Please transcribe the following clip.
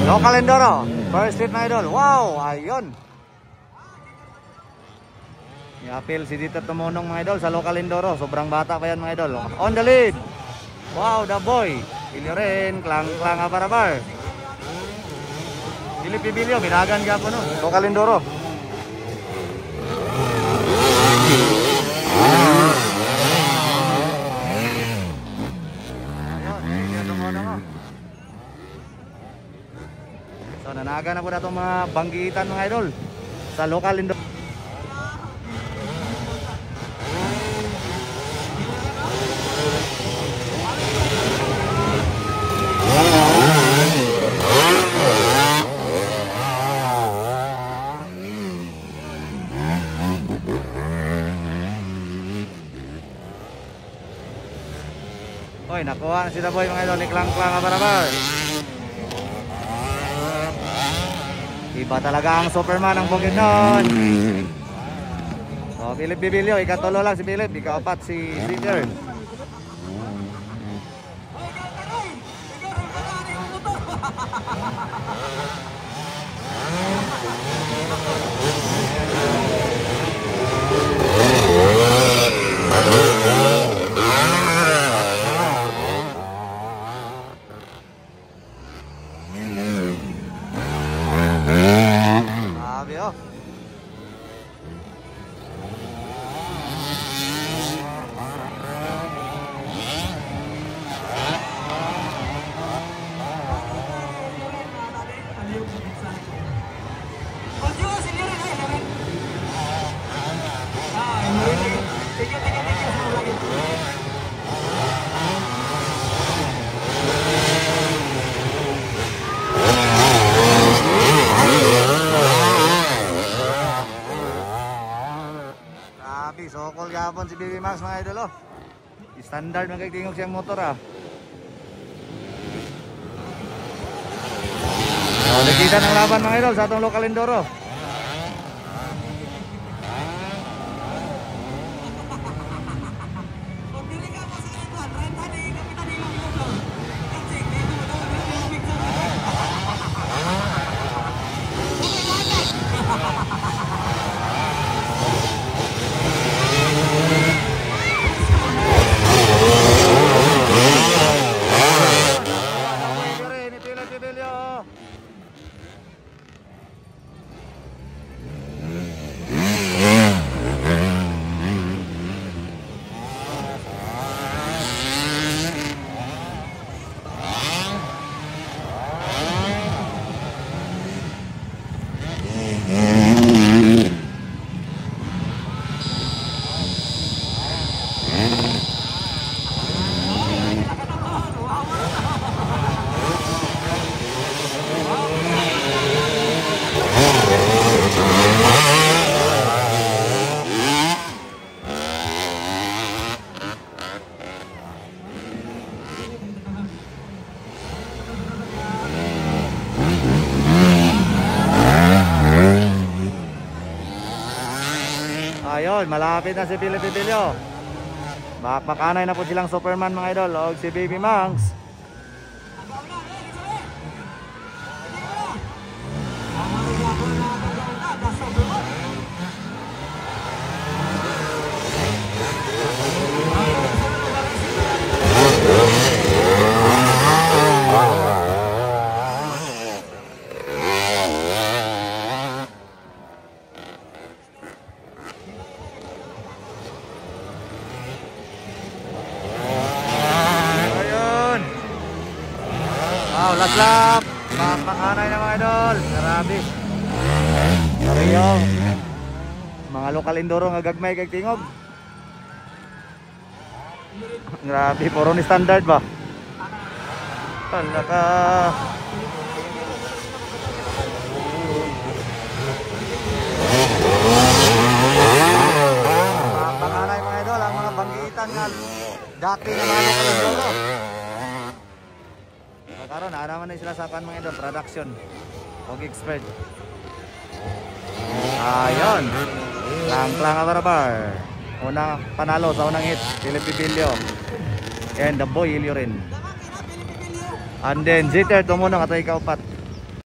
Local Enduro. First hit mga idol. Wow, ayun. I-appeal si Dieter Tumunong mga idol sa Local Enduro. Sobrang bata pa yan mga idol. On the lead. Wow, the boy. Ilyo rin. Klang abarabar. Philip Pibilio. Binagan ka po no. Local Enduro. So nanaga na po na itong mga banggitan mga idol sa Local Enduro. Oy, nakuha na si The Boy mga idol, iklang-klang abarabar. Iba talaga ang Superman ng Bukidnon. So, Philip Bibilio, ikatulo lang si Philip, ikaapat si Dieter. Sabi oh. Sokol gapon si BB Max mga idol oh. Standard magkikingog siyang motor ah. So, nakita ng laban mga idol sa atong Local Enduro. Ayun, malapit na si Philip Pibilio. Makanay na po silang Superman mga idol. O si Baby Mangs. Wow, last lap. Makanay na mga idol. Grabe. Mario. Mga Local Enduro nga gagmay kay tingog. Grabe, puro ni standard ba? Talaka. Makanay mga idol ang mga banggitan nga dati na mga Local Enduro. Karon na naman na sila sa kan mga idol production og expert. Ayun. Klang abarabar. Unang panalo sa unang hit, Philip Pibilio. And the boy Ilyo rin. And then Dieter Tumunong ato ikaupat.